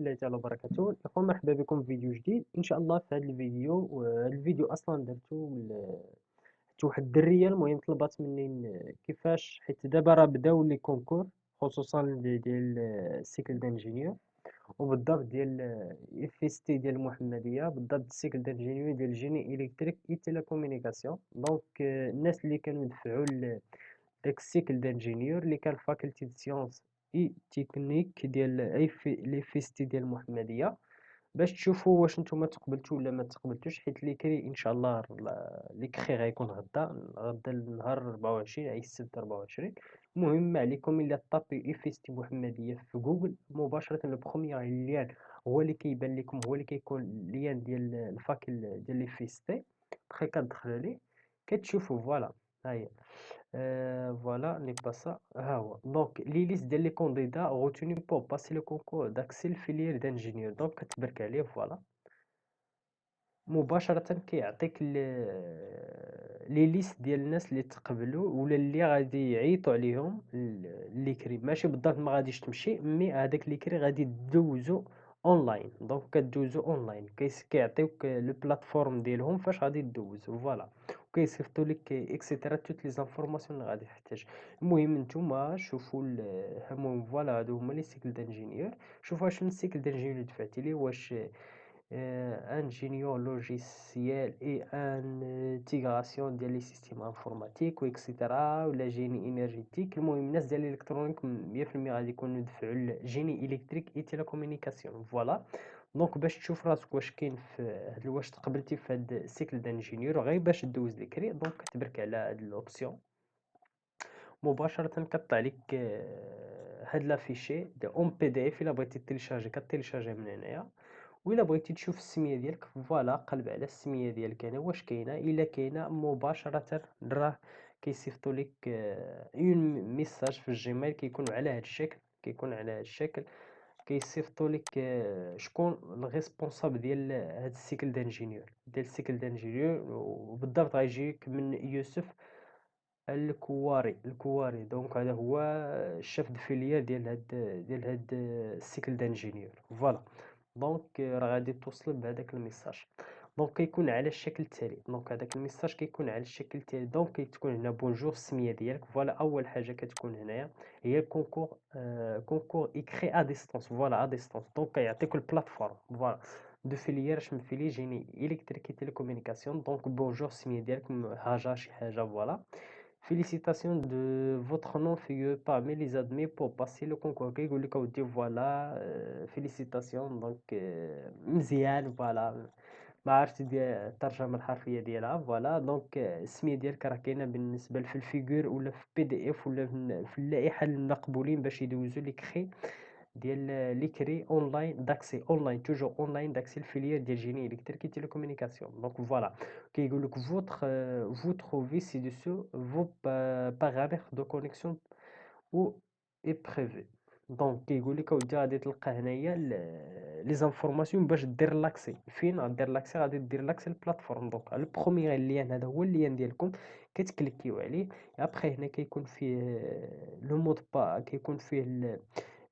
الله تعالى وبركاته. اليوم مرحبا بكم في فيديو جديد ان شاء الله. في هذا الفيديو اصلا درت واحد الدريه. المهم طلبات مني كيفاش، حيت دابا راه بداو لي كونكور، خصوصا ديال السيكل دانجينيور، وبالضبط ديال اف اس تي ديال المحمديه، بالضبط السيكل دانجينيور ديال جيني الكتريك اي تيليكومونيكاسيون. دونك الناس اللي كانوا يدفعوا داك السيكل دانجينيور اللي كان فاكولتي دو سيونس اي تكنيك ديال اي في لي فيستي ديال المحمديه، باش تشوفوا واش نتوما تقبلتوا ولا ما تقبلتوش. حيت لي كري ان شاء الله لي كخي غيكون غدا النهار 24 اي السبت 24. المهم ما عليكم الا طابي اي فيستي محمديه في جوجل مباشره، لو بروميير ليان هو اللي كيبان لكم، هو اللي كيكون الليان ديال الفاكل ديال لي فيستي. بخي كتدخلوا ليه كتشوفوا فوالا. ها هي. Voilà, n'est pas ça. Ah ouais. Donc, les listes des candidats retenus pour passer le concours d'accès filière d'ingénieur. Donc, كتبرك عليه فوالا. مباشرة كيعطيك لي ليست ديال الناس اللي تقبلوا ولا اللي غادي يعيطوا عليهم اللي كري. ماشي بالضبط ما غاديش تمشي، مي هذاك اللي كري غادي دوزو اونلاين. دونك كدوزو اونلاين، كيعطيوك لو بلاتفورم ديالهم فاش غادي دوزو فوالا، وكيصيفطوا لك اكسيتيرا توت لي زانفورماسيون اللي غادي تحتاج. المهم نتوما شوفوا المهم فوالا، هادو هما لي سيكل دانجينيور. شوفوا واش من السيكل دانجينيور دفعتي ليه، واش ingénieur logiciel et intégration ديال لي سيستيم انفورماتيك و اكسيتيرا، ولا جيني انرجيتيك. المهم الناس ديال الالكترونيك 100% غادي يكونوا يدفعوا الجيني الكتريك اي تيليكومونيكاسيون فوالا. دونك باش تشوف راسك واش كاين في واش تقبلتي في هاد السيكل دانجينيور غير باش دوز لي كري. دونك كتبرك على هاد الاوبسيون مباشرة، كطلع لك هاد لافيشي اون بي دي اف. الا بغيتي تيليشارجي كتيليشارجيه من هنايا، وإلا بغيتي تشوف السمية ديالك فوالا قلب على السمية ديالك هنا واش كاينة. إلا كاينة مباشرة راه كيصيفطوا لك اون ميساج في الجيميل كيكون على هاد الشكل، كيصيفطوا لك شكون الريسبونسابل ديال هاد السيكل دانجينيور وبالضبط غيجيك من يوسف الكواري. دونك هذا هو الشيف دو فيليير ديال هاد السيكل دانجينيور فوالا. دونك راه غادي توصل بهذاك الميساج. دونك كيكون على الشكل التالي، دونك هذاك الميساج كيكون على الشكل التالي. دونك كتكون هنا بونجور السميه ديالك فوالا. اول حاجه كتكون هنايا هي كونكور، كونكور ايكري ا ديستونس فوالا ا ديستونس. دونك كيعطيك البلاتفورم فوالا دو فيليير اش من فيلي جيني الكتريك تيليكومونيكاسيون. دونك بونجور السميه ديالك هاجا شي حاجه فوالا. Félicitations de votre nom figure parmi les admis pour passer le concours. كيقول لك اودي فوالا فيليسيتاسيون. دونك مزيان فوالا، ما عرفتش ديال الترجمه الحرفيه ديالها فوالا. دونك السميه ديالك راه كاينه بالنسبه في الفيغور ولا في بي دي اف ولا في اللائحه المقبولين باش يدوزوا لك خي ديال ليكري اونلاين داكسي اونلاين توجور اونلاين داكسي الفيليير ديال جيني الكتريك اي تيليكومونيكاسيون. دونك فوالا كيقول لك vous trouvez ci-dessous vos paramètres de connexion ou est prévu. دونك كيقول لك اودي غادي تلقى هنايا لي زانفورماسيون باش دير لاكسي. فين غدير لاكسي؟ غادي دير لاكسي البلاتفورم. دونك على البروميير ليان هذا هو الليان ديالكم، كتكليكيو عليه. ابخي هنا كيكون فيه لو مود با، كيكون فيه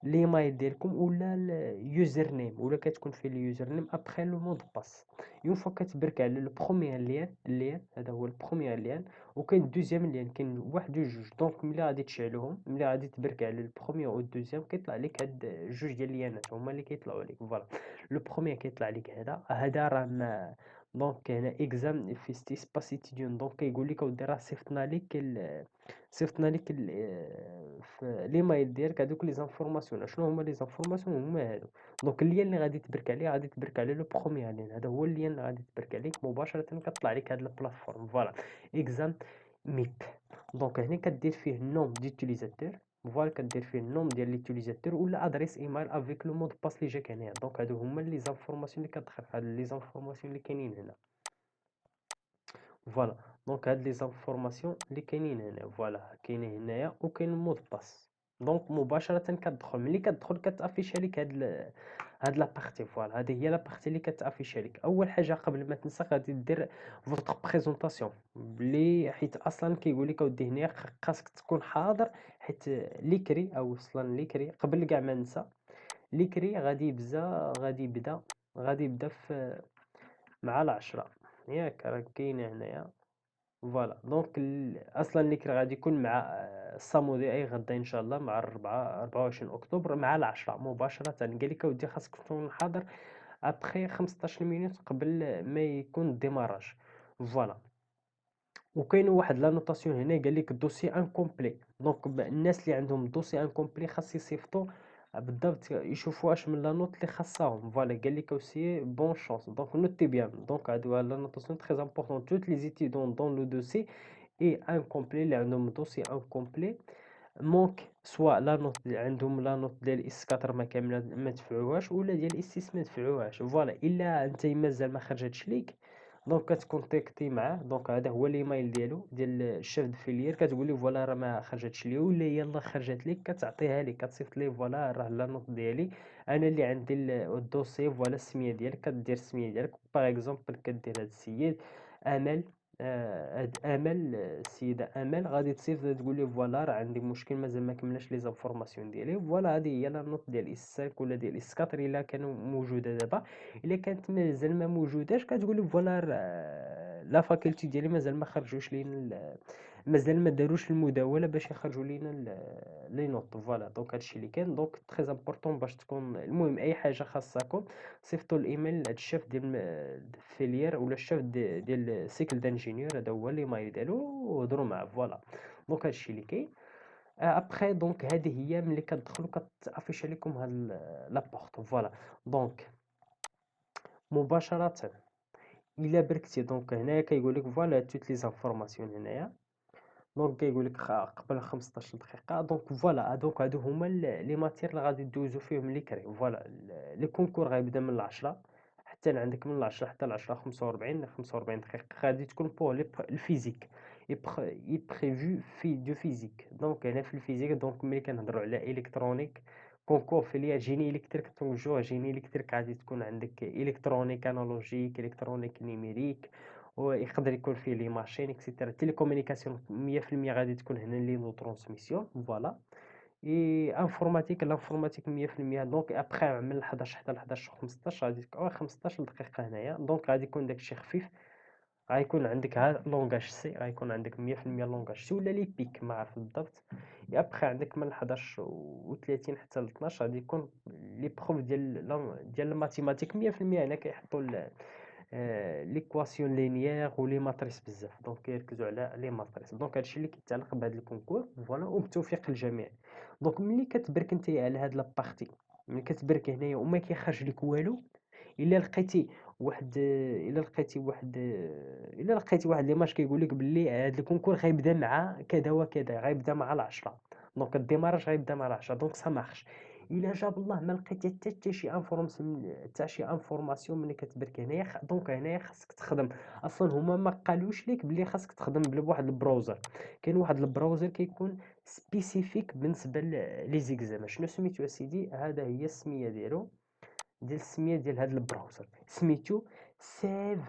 الايميل ديالكم ولا اليوزر نيم، ولا كتكون فيه اليوزر نيم ابخي لو مود باس. اون فوا كتبرك على لو بروميير ليان هذا هو البروميير ليان، وكاين الدوزيام ليان، كاين واحد وجوج. دونك ملي غادي تشعلوهم، ملي غادي تبرك على البروميير و الدوزيام كيطلع لك هاد جوج ديال الليانات هما اللي كيطلعوا لك فوالا. لو بروميير كيطلع لك هذا راه ما. دونك هنا اكزام في ستي سباس اتيديون. دونك كيقول لك اودي راه صيفطنا لك في ليمايل ديالك هذوك لي زانفورماسيون. شنو هما لي زانفورماسيون؟ هما هادو. دونك اللين اللي غادي تبرك عليه غادي تبرك على لو بروميير لين، هذا هو اللين اللي غادي تبرك عليه مباشره كطلع لك هاد البلاتفورم فوالا اكزام ميب. دونك هنا كدير فيه النوم ديوتيليزاتور فوالا، كدير فيه النوم ديال ليوتيليزاتور ولا ادريس ايميل افيك لو مود باس اللي جاك هنايا. دونك هادو هما لي زانفورماسيون اللي كتدخل، هاد لي زانفورماسيون اللي كاينين هنا فوالا. دونك هاد لي زانفورماسيون اللي كاينين هنا فوالا كاينين هنايا، وكاين المود باس. دونك مباشره كتدخل، ملي كتدخل كتافيش لك هاد لابارتي فوالا. هذه هي لابارتي اللي كتافيش لك. اول حاجه قبل ما تنسى غادي دير فوتر بريزونطاسيون بلي، حيت اصلا كيقول لك اودي هنا خاصك تكون حاضر، حيت ليكري او اصلا ليكري قبل كاع ما ننسى ليكري غادي يبدا في مع العشرة، ياك راك كاينة هنايا. فوالا دونك اصلا ليكري غادي يكون مع الصامودي اي غدا ان شاء الله مع 24 اكتوبر مع العشرة مباشرة. قال لك اودي خاصك تكون حاضر ابخي 15 مينوت قبل ما يكون الديماراج. فوالا. وكاين واحد لا نوتاسيون هنا قال لك الدوسي انكومبلي. دونك الناس اللي عندهم دوسي انكومبلي خاص يصيفطوا بالضبط يشوفوا واش من لا نوت اللي خاصهم. فوالا قال لك اوسي بون شانس دونك نوتي بيان. دونك هادو لا نوتاسيون تري امبورطون توت لي زيتيدون دون لو دوسي اي انكومبلي اللي عندهم دوسي انكومبلي مونك سوا لا نوت عندهم لا نوت ديال اس 4 ما كامله ما دفعوهاش ولا ديال اس 6 ما دفعوهاش. فوالا الا انت مازال ما خرجتش ليك دونك كتكونتيكتي معاه. دونك هذا هو الايميل ديالو ديال الشيف دو فيليير كتقول ليه فوالا راه ما خرجتش لي ولا يلا خرجت لك كتعطيها ليه كتصيفط ليه فوالا راه لا نوت ديالي انا اللي عندي الدوسي فوالا السميه ديالك كدير السميه ديالك باغ اكزومبل كدير هاد السيد امل. هاد امل السيده امل غادي تصيفط تقول ليه فوالا راه عندي مشكل مازال ما كملناش لي زانفورماسيون ديالي. فوالا هذه هي لا نوت ديال اس 5 ولا ديال اس 4 الا كانوا موجوده دابا. الا كانت مازال ما موجوداش كتقول لي فوالا لا فاكولتي ديالي مازال ما خرجوش لينا مازال ما داروش المداوله باش يخرجوا لينا لي نوت. فوالا دونك هادشي اللي كاين. دونك تري امبورطون باش تكون المهم اي حاجه خاصكم صيفطوا الايميل لهاد الشيف ديال فيليير ولا الشيف ديال سيكل دانجينيور هذا هو الايميل ديالو وهضروا معاه. فوالا دونك هادشي اللي كاين. ابخي دونك هذه هي ملي كتدخلوا كتافيش عليكم هاد لابورت. فوالا دونك مباشره إلا بركتي دونك هنايا كيقول لك فوالا توت لي زانفورماسيون هنايا. دونك كيقول لك قبل 15 دقيقة. دونك فوالا دونك هادو هما لي ماتير اللي غادي دوزو فيهم ليكري. فوالا لي كونكور غيبدا من العشرة حتى عندك من العشرة حتى العشرة 45 دقيقة غادي تكون بوغ الفيزيك اي بريفو في دو فيزيك. دونك هنا في الفيزيك دونك ملي كنهضرو على الكترونيك كونكور فيليا جيني الكتريك توجور جيني الكتريك غادي تكون عندك الكترونيك انالوجيك الكترونيك نيميريك ويقدر يكون فيه لي ماشين اكسيتيرا. تيليكومونيكاسيون 100% غادي تكون هنا لي نو ترانسميسيون. فوالا اي انفورماتيك الانفورماتيك 100%. دونك ابخي من 11 حتى 11 15 غادي تكون 15 دقيقة هنايا. دونك غادي يكون داكشي خفيف غيكون عندك ها لونغاج سي غيكون عندك 100% لونغاج سي ولا لي بيك ما عرفت بالضبط. ابخي عندك من 11 و30 حتى ل 12 غادي يكون لي بروف ديال الماتيماتيك 100%. هنا كيحطوا ليكواسيون لينيير ولي ماتريس بزاف دونك كيركزوا على لي ماتريس. دونك هادشي اللي كيتعلق بهاد الكونكور. فوالا وبالتوفيق للجميع. دونك ملي كتبرك نتايا على هاد لابارتي ملي كتبرك هنايا وما كيخرج لك والو الا لقيتي واحد الا لقيتي واحد ليماج كيقول لك باللي هاد الكونكور غيبدا مع كذا وكذا غيبدا مع العشرة. دونك الديماراج غيبدا مع العشرة دونك سا مارش. الا جاب الله ما لقيتي حتى شي انفورماسيون حتى شي انفورماسيون ملي كتبرك هنايا دونك هنايا خاصك تخدم. اصلا هما ما قالوش لك بلي خاصك تخدم بواحد البراوزر. كاين واحد البراوزر كيكون سبيسيفيك بالنسبه لي زيكزام. شنو سميتو اسيدي هذا هي السميه ديالو ديال السميه ديال هذا البراوزر سميتو سيف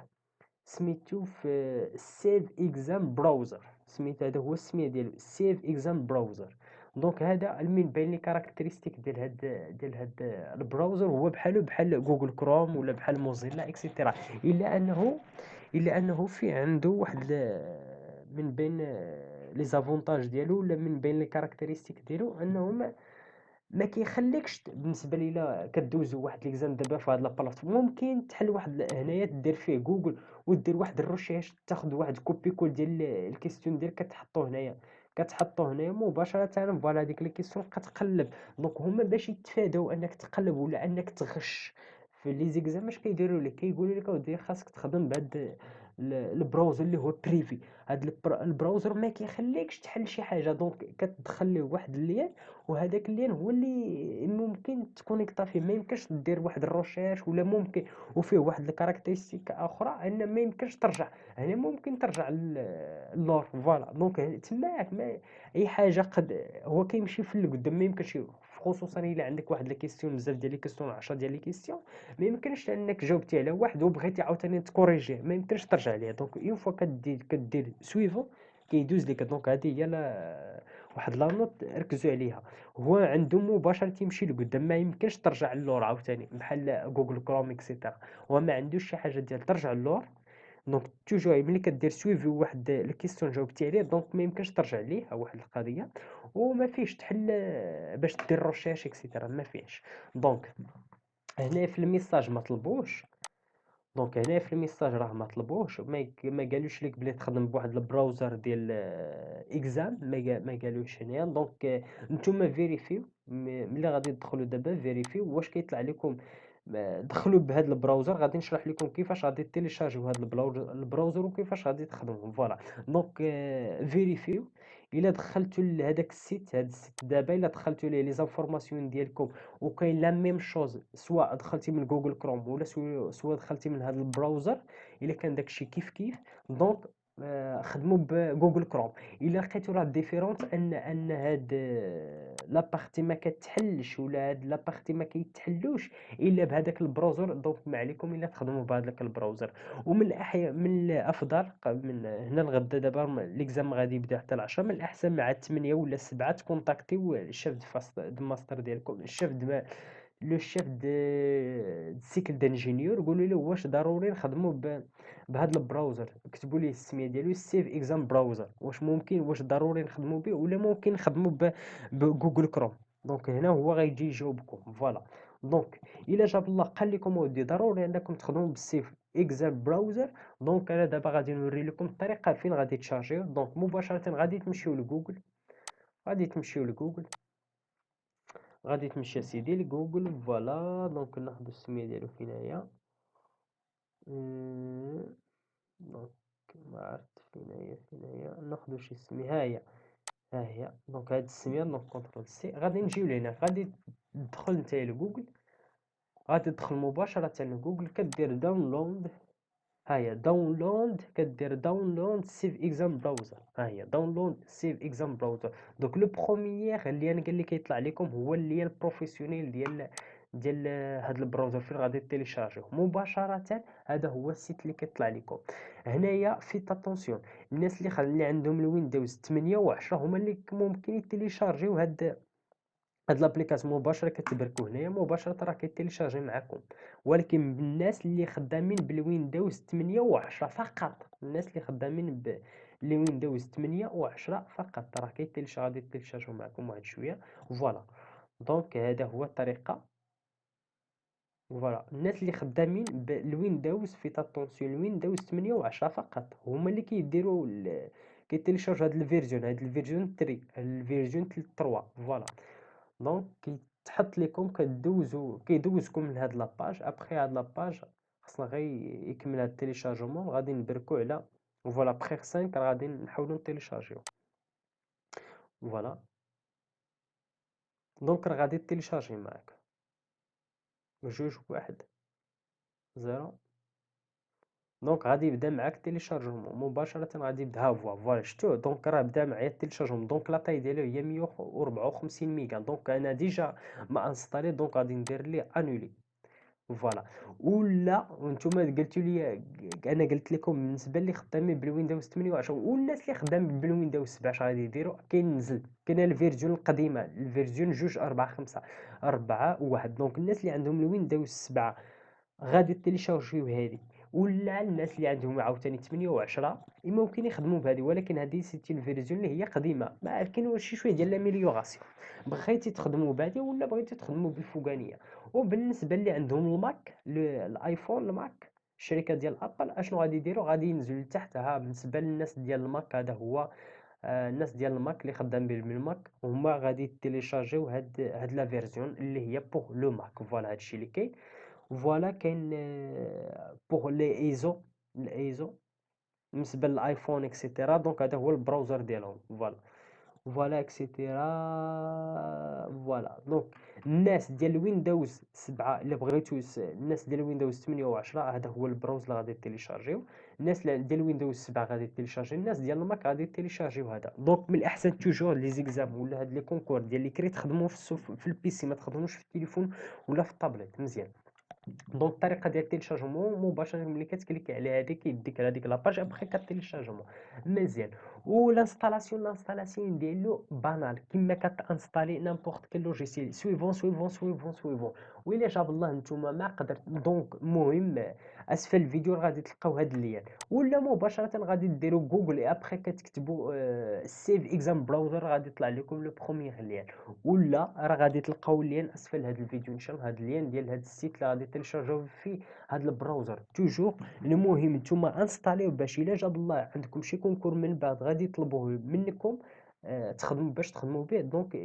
سميتو في سيف اكزام براوزر. سميت هذا هو السميه ديالو سيف اكزام براوزر. دونك هذا من بين لي كاركتيرستيك ديال هاد البراوزر هو بحال جوجل كروم ولا بحال موزيلا اكسيتيرا. الا انه في عنده واحد من بين لي زافونتاج ديالو ولا من بين لي كاركتيرستيك ديالو انه ما كيخليكش بالنسبه لي لا كدوزو واحد ليكزام دابا في هاد لابلاطفورم ممكن تحل واحد هنايا دير فيه جوجل ودير واحد الريشيرش تاخد واحد كوبي كول ديال الكيستيون ديالك كتحطو هنايا مباشره. فوالا هذيك لي كيسيون كتقلب. دونك هما باش يتفاداو انك تقلب ولا انك تغش في لي زيكزام اش كيديروا لك كيقولوا لك اودي خاصك تخدم بهاد البراوزر اللي هو بريفي. هاد البراوزر ما كيخليكش تحل شي حاجه. دونك كتدخل ليه واحد اللين وهذاك اللين هو اللي ممكن تكونيكطا فيه. ما يمكنش دير واحد الريشيرش ولا ممكن وفيه واحد الكاركتيرستيك اخرى ان ما يمكنش ترجع. هنا ممكن ترجع للور. فوالا دونك تماك ما اي حاجه قد هو كيمشي في القدام ما يمكنش خصوصا الا عندك واحد الكيستيون بزاف ديال لي كيستيون 10 ديال لي كيستيون ما يمكنش انك جاوبتي على واحد وبغيتي عاوتاني تكوريجيه ما يمكنش ترجع ليه. دونك اون فوا كدير سويفون كيدوز لك. دونك هذه هي واحد لا نوت ركزوا عليها، هو عنده مباشرة تيمشي لقدام، ما يمكنش ترجع للور عاوتاني بحال جوجل كروم اكسيتيرا، هو ما عندوش شي حاجة ديال ترجع للور. دونك توجور ملي كدير سويفي واحد الكيستيون جاوبتي عليه، دونك ما يمكنش ترجع ليه، ها واحد القضية. وما فيهش تحل باش دير روشيرش اكسيتيرا، ما فيهش. دونك هنا في الميساج ما طلبوش، دونك هنا في الميساج راه ما طلبوش، ما قالوش لك بلي تخدم بواحد البراوزر ديال اكزام، ما قالوش هنايا. دونك نتوما فيريفيو ملي غادي تدخلوا دابا، فيريفيو واش كيطلع لكم. دخلوا بهذا البراوزر، غادي نشرح لكم كيفاش غادي تيليشارجيو هذا البراوزر وكيفاش غادي تخدموا. فوالا. دونك فيريفيو الا دخلتوا لهذاك السيت، هذا السيت دابا الا دخلتوا ليه لي زانفورماسيون ديالكم وكاين لا ميم شوز، سواء دخلتي من جوجل كروم ولا سواء دخلتي من هذا البراوزر، الا كان داكشي كيف كيف، دونك خدموا بجوجل كروم. الا لقيتو راه ديفيرونت ان هاد لا بارتي ما كتحلش ولا هاد لا بارتي ما كيتحلوش الا بهذاك البراوزر، دونك ما عليكم الا تخدموا بهذاك البراوزر. ومن من الافضل من هنا لغدا، دابا ليكزام غادي يبدا حتى 10، من الاحسن مع 8 ولا 7 تكونتاكتيو الشيف دو ماستر ديالكم، الشيف دو لو شيف د سيكل دانجينيور، قولوا له واش ضروري نخدموا بهذا البراوزر، كتبوا ليه السميه ديالو سيف اكزام براوزر، واش ممكن، واش ضروري نخدموا به ولا ممكن نخدموا بجوجل كروم. دونك هنا هو غيجي يجاوبكم. فوالا. دونك الا جاب الله قال لكم اودي ضروري انكم تخدموا بالسيف اكزام براوزر، دونك انا دابا غادي نوري لكم الطريقه فين غادي تشارجيو. دونك مباشره غادي تمشيو لجوجل، غادي تمشيو لجوجل، غادي تمشي اسيدي لجوجل. فوالا. دونك ناخدو السمية ديالو فينايا. دونك ما عرفت فينايا ناخدو شي سمية، ها هي. دونك هاد السمية، دونك كونترول سي، غادي نجيو لهنا، غادي تدخل نتايا لجوجل، غادي تدخل مباشرة لجوجل، كدير داونلود. ها هي داونلود، كدير داونلود سيف اكزام براوزر، ها هي داونلود سيف اكزام براوزر. دوك لو بروميير اللي انا قال لي كيطلع لكم هو اللي هي البروفيسيونيل ديال هاد البراوزر، فين غادي تيليشارجيو مباشرة. هذا هو السيت اللي كيطلع لكم هنايا. فيت اتونسيون، الناس اللي عندهم الويندوز 8 و10 هما اللي ممكن يتيليشارجيو هاد لابليكاسيون مباشرة، كتبركو هنايا مباشرة راه كيتيليشارجي معاكم. ولكن الناس اللي خدامين بالويندوز 8 و10 فقط، الناس اللي خدامين بالويندوز 8 و10 فقط راه غادي يتيليشارجيو معاكم واحد شوية. فوالا. دونك هذا هو الطريقة. فوالا. الناس اللي خدامين بالويندوز في اتونسيون الويندوز 8 و10 فقط هما اللي كيديروا كيتيليشارجو هاد الفيرجون 3، الفيرجون 3. فوالا. دونك كيتحط لكم، كيدوزكم من هاد لاباج. ابخي هاد لاباج خصنا غير يكمل هاد التيليشارجمون، غادي نبركو على فوالا بخيغ 5، راه غادي نحاولو نتيليشارجيو. فوالا. دونك راه غادي تيليشارجي معاك، 2 1 0. دونك غادي يبدا معاك التيليشارجمون مباشرة، غادي يبدا. ها فوالا شفتوه، دونك راه بدا معايا التيليشارجمون. دونك لاطاي ديالو هي 154 ميغا، دونك انا ديجا ما انستالي، دونك غادي ندير ليه انولي. فوالا. ولا وانتم قلتوا لي، انا قلت لكم بالنسبه اللي خدامين بالويندوز 8 و10 والناس اللي خدامين بالويندوز 7 اش غادي يديروا، كينزل كاين الفيرجن القديمه، الفيرجن 2 4 5 4 1. دونك الناس اللي عندهم الويندوز 7 غادي تيليشارجيو هذه. ولا الناس اللي عندهم عاوتاني 8 و10 ممكن يخدموا بهذه، ولكن هذه سيتي الفيرجن اللي هي قديمه، ما كاين شي شويه ديال لاميليوراسيون. بغيتي تخدموا بهذه ولا بغيتي تخدموا بالفوقانيه. وبالنسبه اللي عندهم الماك، الايفون الماك، الشركه ديال ابل، اشنو غادي يديروا، غادي ينزلوا لتحت. ها بالنسبه للناس ديال الماك، هذا هو الناس ديال الماك اللي خدام بالماك هما غادي تيليشارجيو هاد لا فيرجن اللي هي بوغ لو ماك. فوالا هادشي اللي كاين. فوالا. كاين بوغ لي الايزو بالنسبه للايفون اكسيتيرا، دونك هذا هو البراوزر ديالهم. فوالا. فوالا اكسيتيرا. فوالا. دونك الناس ديال ويندوز 7 الا بغيتو الناس ديال ويندوز 8 و10 هذا هو البراوزر اللي غادي تيليشارجيو. الناس ديال ويندوز 7 غادي تيليشارجي، الناس ديال الماك غادي تيليشارجيو هذا. دونك من الاحسن توجور لي زيكزام ولا هاد لي كونكور ديال لي كري تخدموا في البيسي، ما تخدموش في التليفون ولا في الطابليت. مزيان. دونك الطريقه ديال التيليشارجمون مباشره ملي كتكليكي على هذيك يديك على هذيك لاباج ابخي كتيليشارجمون. مزيان. الانستالاسيون ديالو بانال كيما كتانستالي نيمبورط كيل لوجيسيال سويفون. وإلا جاب الله نتوما ما قدرت دونك المهم اسفل الفيديو غادي تلقاو هاد اللين، ولا مباشره غادي ديروا جوجل اي ابخي كتكتبوا سيف اكزام براوزر غادي يطلع لكم لو بروميير لين، ولا راه غادي تلقاو اللين اسفل هاد الفيديو ان شاء الله، هاد اللين ديال هاد السيت اللي غادي تيليشارجيو فيه هاد البراوزر توجور. المهم نتوما انستاليو باش الا جاب الله عندكم شي كونكور من بعد غادي يطلبوه منكم تخدموا باش تخدموا به، دونك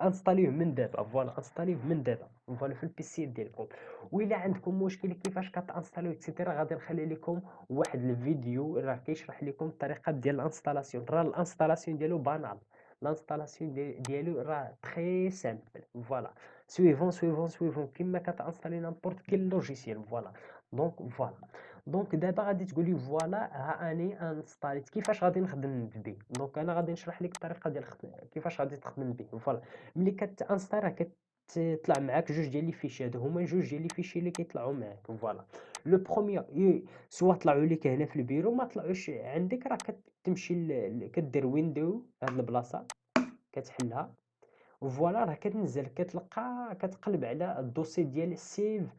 انستاليوه من دابا، فوالا انستاليوه من دابا فوالا في البيسي ديالكم. وإلا عندكم مشكل كيفاش كتانستاليو اكسيتيرا غادي نخلي لكم واحد الفيديو راه كيشرح لكم الطريقه ديال الانستالاسيون، راه الانستالاسيون ديالو بانال، الانستالاسيون ديالو راه تري سامبل فوالا. سويفون كيما كتانستالي نيمبورط كيل لوجيسيال فوالا. دونك فوالا، دونك دابا غادي تقولي فوالا ها اني انستاليت كيفاش غادي نخدم به. دونك انا غادي نشرح لك الطريقه ديال كيفاش غادي تخدم به فوالا. ملي كتانستال راه كتطلع معاك جوج ديال لي فيشي، هادو هما جوج ديال لي فيشي اللي كيطلعوا معاك فوالا. لو بروميير سوا طلعوا لك هنا في البيرو ما طلعوش عندك، راه كتمشي كدير ويندو هاد البلاصه كتحلها فوالا، راه كتنزل كتلقى كتقلب على الدوسي ديال سيف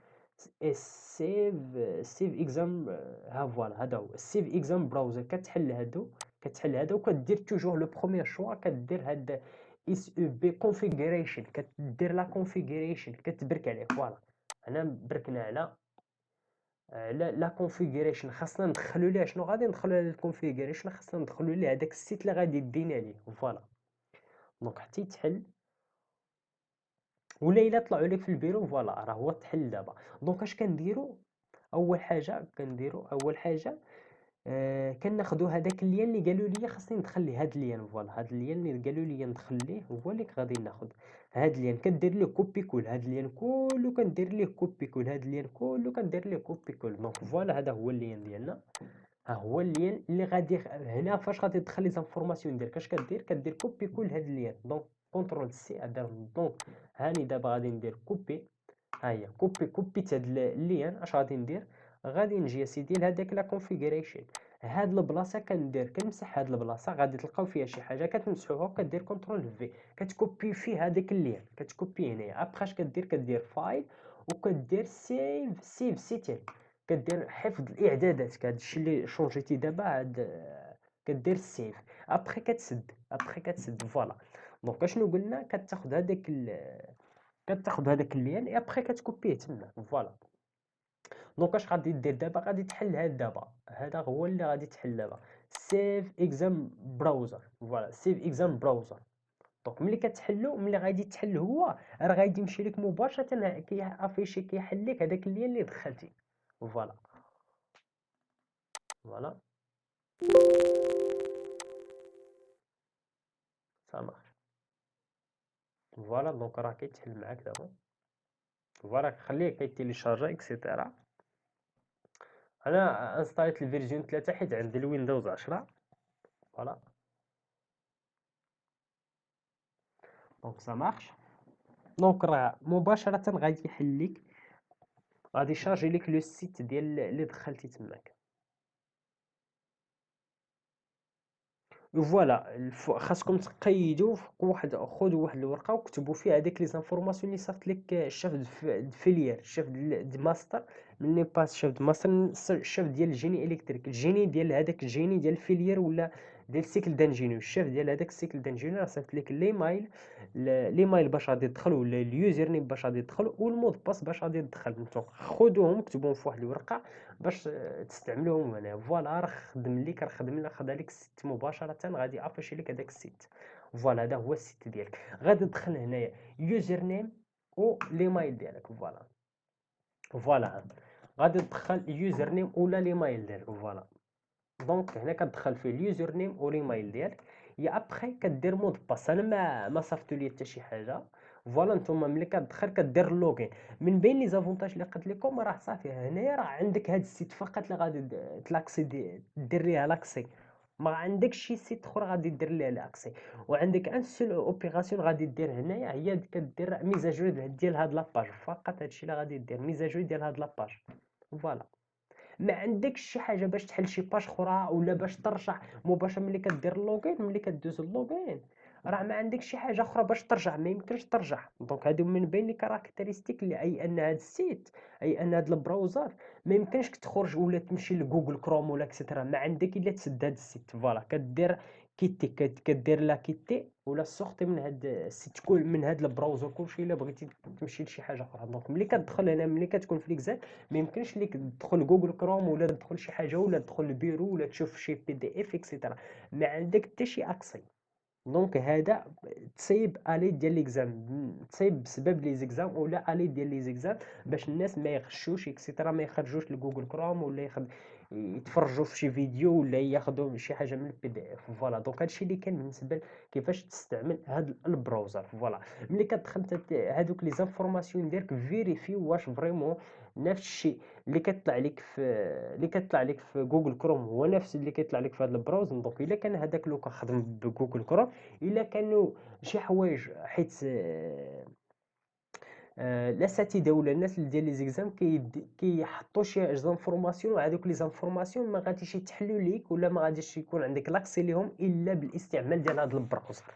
اكزام، ها فوالا هذا هو سيف اكزام براوزر. كتحل هادو وكدير توجور لو بروميير شوا كدير هاد اس او بي كونفيغوريشن، كدير لا كونفيغوريشن كتبرك عليه فوالا. هنا بركنا على لا كونفيغوريشن، خاصنا ندخلوا ليه شنو غادي ندخلوا على الكونفيغوريشن، خاصنا ندخلوا ليه هذاك السيت اللي غادي دينا ليه فوالا. دونك حتى يتحل ولا الا طلعوا لك في البيرو فوالا راه هو تحل دابا. دونك اش كنديروا؟ اول حاجه كناخذوا هذاك اللين اللي قالوا لي خاصني ندخل ليه، هذا اللين فوالا، هذا اللين اللي قالوا لي ندخل ليه هو اللي غادي ناخذ. هذا اللين كدير ليه كوبي كول، هذا اللين كله كندير ليه كوبي كول، هذا اللين كله كندير ليه كوبي كول. دونك فوالا هذا هو اللين ديالنا، ها هو اللين اللي غادي هنا فاش غادي تدخل لي زانفورماسيون ديالك اش كدير كوبي كول هاد اللين. دونك كونترول سي درهم. دونك هاني دابا غادي ندير كوبي، ها هي كوبيت هاد اللين. اش غادي ندير؟ غادي نجي اسيدي لهداك لا كونفيغوريشن، هاد البلاصه كنمسح هاد البلاصه غادي تلقاو فيها شي حاجه كتمسحوها وكدير كنترول في كتكوبي فيه هذاك اللين، كتكوبي هنايا. ابخي اش كدير فايل وكدير سيف سيتين، كدير حفظ الاعدادات. هادشي اللي شونجيتي دابا عاد كدير سيف. ابخي كتسد فوالا. دونك اشنو قلنا؟ كتاخذ هذاك اللين اي ابخي كتكوبيه تما فوالا. دونك اش غادي دير دابا؟ غادي تحل هذا هو اللي غادي تحل دابا سيف اكزام براوزر فوالا، سيف اكزام براوزر. دونك ملي كتحلو ملي غادي تحل هو راه غادي يمشي لك مباشره كيافيشي كيحل لك هذاك اللين اللي دخلتي فوالا. فوالا سامح فوالا. دونك راه كيتحل معاك دابا فوالا، خليه كيتيليشارجا اكسيتيرا. انا انستاليت الفيرجن 3 حيت عندي الويندوز 10 فوالا. دونك سا مارش. دونك راه مباشرة غادي يحل لك، غادي يشارجي لك لو سيت ديال اللي دخلتي تماك فوالا. خاصكم تقيدوا خذوا واحد الورقه وكتبوا فيها هذيك لي زانفورماسيون اللي صيفط لك الشيف فيليير، الشيف دي ماستر ملي باس الشيف دي ماستر، الشيف ديال الجيني الكتريك، الجيني ديال هذاك الجيني ديال الفيليير ولا ديال السيكل دانجينيو، الشيف ديال هذاك السيكل دانجينيو صيفط لك ليمايل باش غادي تدخل، ولا اليوزر نيم باش غادي تدخل، والمود باس باش غادي تدخل. نتوما خذوهم كتبوهم في واحد الورقه باش تستعملوهم هنا فوالا. راه خدم لك السيت مباشره، غادي افيشي لك هذاك السيت فوالا. هذا هو السيت ديالك. غادي تدخل هنايا يوزر نيم و ليمايل ديالك فوالا. غادي تدخل يوزر نيم ولا ليمايل ديالك فوالا. دونك هنا كتدخل فيه اليوزر نيم و ليمايل ديالك، يا ابخي كدير مود باس. انا ما صيفطوا لي حتى شي حاجه فوالا. نتوما ملي كتدخل كدير اللوغين. من بين لي زافونتاج اللي قلت لكم راه صافي هنايا راه عندك هاد السيت فقط اللي غادي تلاكسي دير ليها لاكسي، ما عندكش شي سيت اخر غادي دير ليها لاكسي. وعندك ان سول اوبيراسيون غادي دير هنايا، هي كدير ميزاجور ديال هاد لاباج فقط. هادشي اللي غادي دير ميزاجور ديال هاد لاباج فوالا. ما عندكش شي حاجة باش تحل شي باج أخرى ولا باش ترجع مباشرة ملي كدير اللوغين، ملي كدوز اللوغين راه ما عندكش شي حاجة أخرى باش ترجع، ما يمكنش ترجع. دونك هادو من بين لي كاركتيرستيك اللي أي أن هاد السيت، أي أن هاد البراوزر ما يمكنش تخرج ولا تمشي لجوجل كروم ولا إكسيتيرا، ما عندك إلا تسد هاد السيت. فوالا كدير كيتي كدير لا كيتي ولا سورتي من هاد السيت كل من هاد البراوزر كلشي الا بغيتي تمشي لشي حاجه اخرى. دونك ملي كتدخل هنا ملي كتكون في ليكزام ما يمكنش ليك تدخل جوجل كروم ولا تدخل شي حاجه ولا تدخل البيرو ولا تشوف شي بي دي اف اكسيتيرا، ما عندك حتى شي اكسي. دونك هذا تصايب الي ديال ليكزام، تصايب بسبب لي زيكزام ولا الي ديال لي زيكزام باش الناس ما يغشوش اكسيتيرا، ما يخرجوش لجوجل كروم ولا يتفرجوا في شي فيديو ولا ياخذوا شي حاجه من البي دي اف. فوالا دونك هادشي اللي كان بالنسبه كيفاش تستعمل هاد البراوزر. فوالا ملي كتدخل هادوك لي زانفورماسيون ديالك فيريفي واش فريمون نفس الشيء اللي كيطلع لك في جوجل كروم هو نفس اللي كيطلع لك في هذا البراوزر. دونك الا كان هذاك لو كنخدم بجوجل كروم، الا كانوا شي حوايج حيت الاساتذه ولا الناس اللي ديال لي زيكزام كيحطوا شي زانفورماسيون، وهذوك لي زانفورماسيون ما غاديش يتحلوا ليك ولا ما غاديش يكون عندك لاكسي ليهم الا بالاستعمال ديال هذا البراوزر.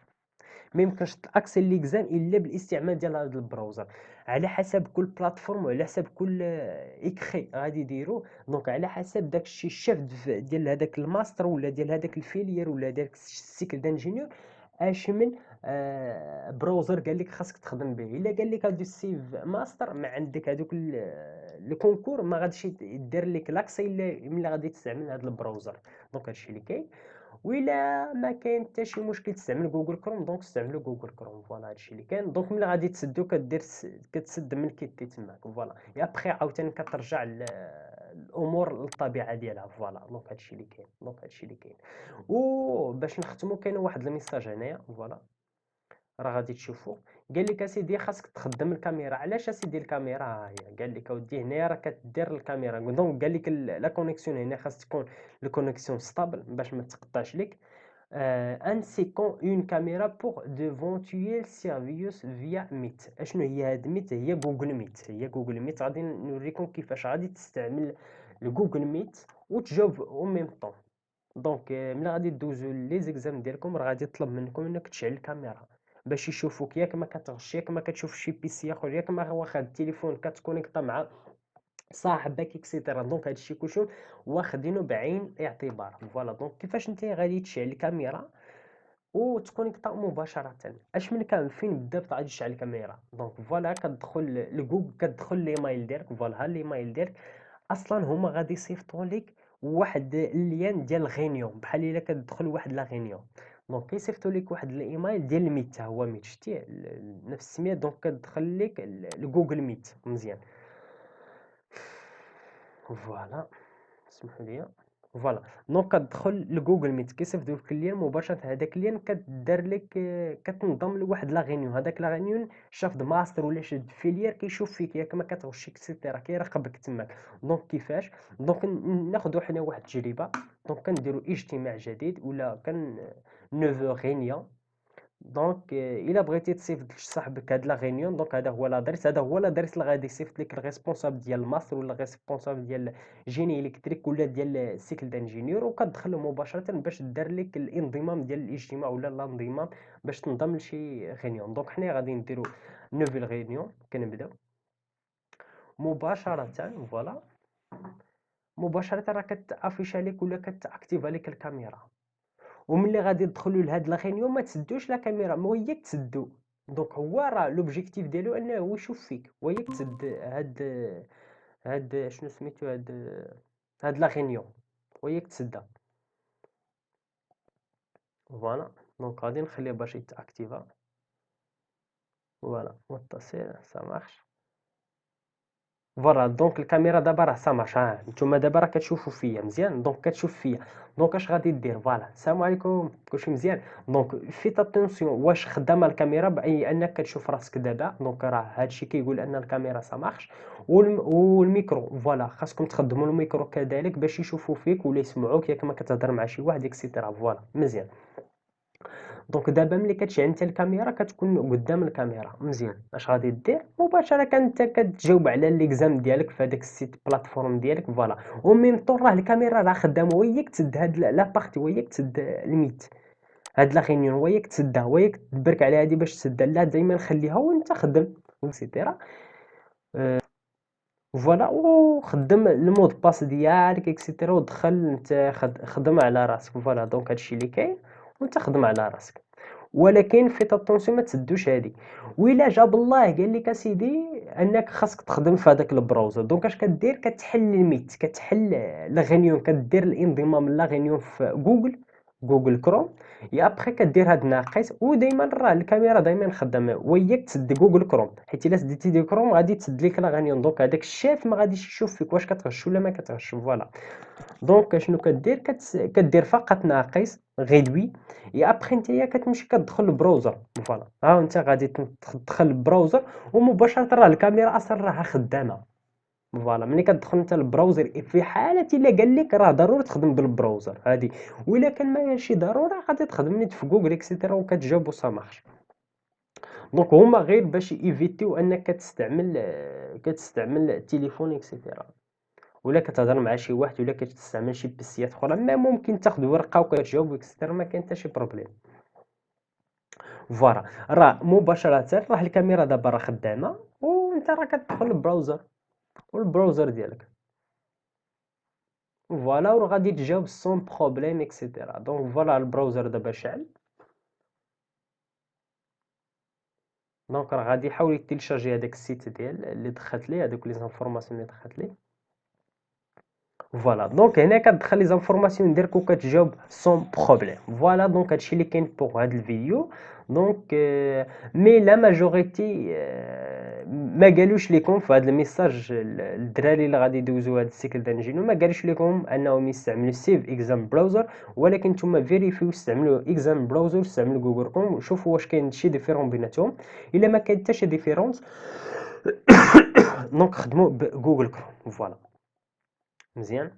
ما يمكنش تاكسي ليكزام الا بالاستعمال ديال هذا البراوزر، على حسب كل بلاتفورم وعلى حسب كل اكري غادي يديروا. دونك على حسب داك الشيء الشيف ديال هذاك الماستر ولا ديال هذاك الفيليير ولا داك السيكل دانجينيور اش من براوزر قال لك خاصك تخدم به. الا قال لك هادو السيف ماستر ما عندك هذوك الكونكور ما غاديش يدير لك لاكسي الا ملي غادي تستعمل هذا البراوزر. دونك هادشي اللي كاين. وإلا ما كاين حتى شي مشكل تستعمل جوجل كروم دونك استعملوا جوجل كروم. فوالا هادشي اللي كاين. دونك ملي غادي تسدو كدير كتسد من كيتي تماك. فوالا ابخي عاوتاني كترجع الامور للطبيعه ديالها. فوالا دونك هادشي اللي كاين. وباش نختمو كاين واحد الميساج هنايا. فوالا راه غادي تشوفوا قال لك اسيدي خاصك تخدم الكاميرا. علاش اسيدي الكاميرا؟ ها هي قال لك اودي هنايا راه كدير الكاميرا. دونك قال لك لا كونيكسيون هنا خاص تكون الكونيكسيون ستابل باش ما تقطعش لك. ainsi qu'une caméra pour d'éventuels services via Meet. اشنو هي هاد ميت؟ هي جوجل ميت. غادي نوريكم كيفاش غادي تستعمل الجوجل ميت وتجاوب او ميم طون. دونك ملي غادي دوزو لي زيكزام ديالكم راه غادي يطلب منكم انك تشعل الكاميرا باش يشوفوك، ياك ما كتغش، ياك ما كتشوف شي بيسي اخر، ياك ما واخا التليفون كتكونيكطا مع صاحبك اكسيتيرا. دونك هادشي كلشي واخدينه بعين الاعتبار. فوالا دونك كيفاش نتايا غادي تشعل الكاميرا وتكونيكطا مباشرة. اش من كان فين بالضبط غادي تشعل الكاميرا؟ دونك فوالا كتدخل لجوجل، كتدخل ليمايل ديالك. فوالا ها ليمايل ديالك اصلا هما غادي يصيفطوا لك واحد اللين ديال غينيون بحال الا كتدخل واحد لا غينيون. دونك كيصيفطوا لك واحد الايميل ديال الميت، حتى هو ميت شتي نفس السميه. دونك كتدخل لك الجوجل ميت مزيان. فوالا سمحوا لي. فوالا دونك كتدخل لجوجل ميت كيصيفط لك اللين مباشره. هذاك اللين كدار لك كتنضم لواحد لا غينيون. هذاك لا غينيون شاف ماستر ولا شاد فيليير كيشوف فيك ياك ما كتغش اكسيتيرا، كيراقبك تماك. دونك كيفاش؟ دونك ناخذ حنا واحد التجربه. دونك كنديروا اجتماع جديد ولا نوفو غينيون. دونك الا بغيتي تصيفط لصاحبك هاد لا غينيون دونك هذا هو لادريس، اللي غادي يصيفط لك الريسبونسابل ديال الماستر ولا الريسبونسابل ديال جيني الكتريك ولا ديال السيكل دانجينيور، وكتدخل مباشره باش دار لك الانضمام ديال الاجتماع ولا الانضمام باش تنضم لشي غينيون. دونك حنا غادي نديرو نوفيل غينيون. كنبداو مباشره. فوالا مباشره راه كتافيش عليك ولا كتاكتيف عليك الكاميرا. وملي غادي تدخلوا لهاد لاغينيون ما تسدوش لا كاميرا، ما هو تسدو. دونك هو راه لوبجيكتيف ديالو انه هو يشوف فيك وياك تسد هاد شنو سميتو هاد لاغينيون وياك تسدها. فوالا دونك غادي نخليه باش يتاكتيفا. فوالا متصل سا مارش. فوالا دونك الكاميرا دابا راه سامارش. ها نتوما دابا راه كتشوفوا فيا مزيان. دونك كتشوف فيا. دونك اش غادي دير؟ فوالا السلام عليكم كلشي مزيان. دونك فيت اتونسيون واش خدامه الكاميرا باي انك كتشوف راسك دابا. دونك راه هادشي كيقول ان الكاميرا سامارش. والميكرو فوالا خاصكم تخدموا الميكرو كذلك باش يشوفوا فيك ولا يسمعوك ياك ما كتهضر مع شي واحد اكسيتيرا. فوالا مزيان. دونك دابا ملي كتشعل نتا الكاميرا كتكون قدام الكاميرا مزيان، اش غادي دير مباشرة نتا كتجاوب على ليكزام ديالك في هذاك السيت بلاتفورم ديالك فوالا، و ميم طون راه الكاميرا راه خدامة، هو هي كتسد هاد لا بارتي، هو هي كتسد الميت، هاد لا غينيون هو هي كتسدها، هو هي كتبرك على هادي باش تسدها، لا دايما خليها وانت خدم اكسيتيرا. فوالا وخدم المود باس ديالك اكسيتيرا، ودخل نتا خدم على راسك فوالا، دونك هادشي اللي كاين وانت خدم على راسك. ولكن فيت اتونسيون ما تسدوش هادي، وإلا جاب الله قال لك اسيدي انك خاصك تخدم في هذاك البراوزر، دونك اش كدير كتحل الميت، كتحل لاغينيون، كدير الانضمام لاغينيون في جوجل كروم، يا ابخي كدير هاد الناقص، ودايما راه الكاميرا دايما خدامه وياك تسد جوجل كروم، حيت الا سديتي دي كروم غادي تسد لك لاغينيون، دونك هذاك الشاف ما غاديش يشوف فيك واش كتغش ولا ما كتغش فوالا. دونك شنو كدير كدير فقط ناقص غيدوي، يا ابخي نتايا كتمشي كتدخل البراوزر فوالا، ها انت غادي تدخل البراوزر ومباشرة راه الكاميرا اصلا راها خدامة فوالا. ملي كتدخل انت البراوزر في حالة الا قال لك راه ضروري تخدم بالبراوزر هادي، وإلا كان ماشي ضروري غادي تخدم نيت في جوجل اكسيتيرا وكتجاوب وصا مارش. دونك هما غير باش ايفيتيو انك كتستعمل التليفون اكسيتيرا، ولا كتهضر مع شي واحد ولا كتستعمل شي بيسيات اخرى، ما ممكن تاخد ورقه وكتجاوب اكسيتيرا، ما كاين حتى شي بروبليم فوالا. راه مباشره راه الكاميرا دابا راه خدامه، وانت راه كتدخل البراوزر والبراوزر ديالك فوالا، وغادي تجاوب سون بروبليم اكسيتيرا. دونك فوالا البراوزر دابا شعل، دونك راه غادي يحاول يتيليشارجي هذاك السيت ديال اللي دخلت ليه هذوك لي زانفورماسيون اللي دخلت ليه فوالا. دونك هنا كتدخل لي زانفورماسيون ديالك وكتجاوب سون بروبليم فوالا. دونك هادشي اللي كاين بوغ هاد الفيديو. دونك مي لا ماجوريتي ما قالوش لكم في هذا الميساج الدراري اللي غادي يدوزوا هذا السيكل دانجينو، ما قالوش لكم انهم يستعملوا سيف اكزام براوزر، ولكن نتوما فيريفيو استعملوا اكزام براوزر، استعملوا جوجل كروم، شوفوا واش كاين شي ديفيرون بيناتهم. الا ما كاين حتى شي ديفيرونس دونك خدموا بجوجل كروم فوالا مزيان.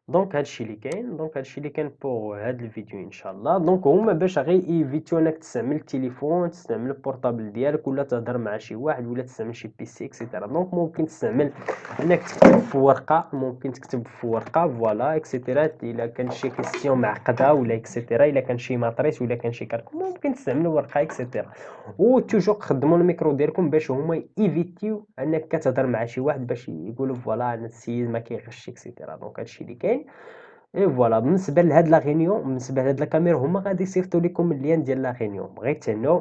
دونك هادشي اللي كاين، دونك هادشي اللي كان بوغ هاد الفيديو ان شاء الله. دونك هما باش غير ايفيتيو انك تستعمل التليفون، تستعمل البورطابل ديالك، ولا تهضر مع شي واحد، ولا تستعمل شي بيسي اكسيتيرا. دونك ممكن تستعمل انك تكتب في ورقه، ممكن تكتب في ورقه فوالا اكسيتيرا، الا كان شي كيسيون معقده ولا اكسيتيرا، الا كان شي ماتريس ولا كان شي كالكول ممكن تستعملوا ورقه اكسيتيرا. وتوجور خدموا الميكرو ديالكم باش هما ايفيتيو انك كتهضر مع شي واحد باش يقولوا فوالا انا السيد ما كيغش اكسيتيرا. دونك هادشي اللي كاين اي فوالا. بالنسبه لهاد لا غينيون، بالنسبه لهاد لا كاميرا، هما غادي يصيفطوا لكم اللين ديال لا غينيون، غير تهنوا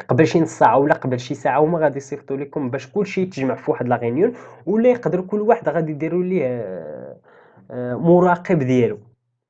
قبل شي نص ساعه ولا قبل شي ساعه هما غادي يصيفطوا لكم باش كلشي يتجمع في واحد لا غينيون، ولا يقدر كل واحد غادي يديروا ليه مراقب ديالو،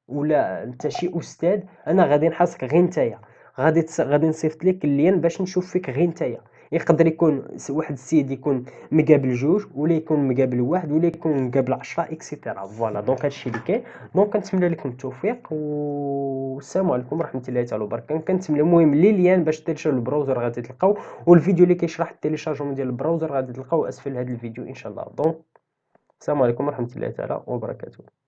ولا انت شي استاذ انا غادي نحاسك غير نتايا، غادي نصيفط لك اللين باش نشوف فيك غير نتايا. يقدر يكون واحد السيد يكون مقابل جوج، ولا يكون مقابل واحد، ولا يكون مقابل 10 اكسيتيرا فوالا. دونك هادشي اللي كاين. دونك كنتمنى لكم التوفيق، والسلام عليكم ورحمه الله تعالى وبركاته. كنتمنى المهم لي ليان باش تيليشارجيو البراوزر غادي تلقاو، والفيديو اللي كيشرح التيليشارجمون ديال البراوزر غادي تلقاو اسفل هذا الفيديو ان شاء الله. دونك السلام عليكم ورحمه الله تعالى وبركاته.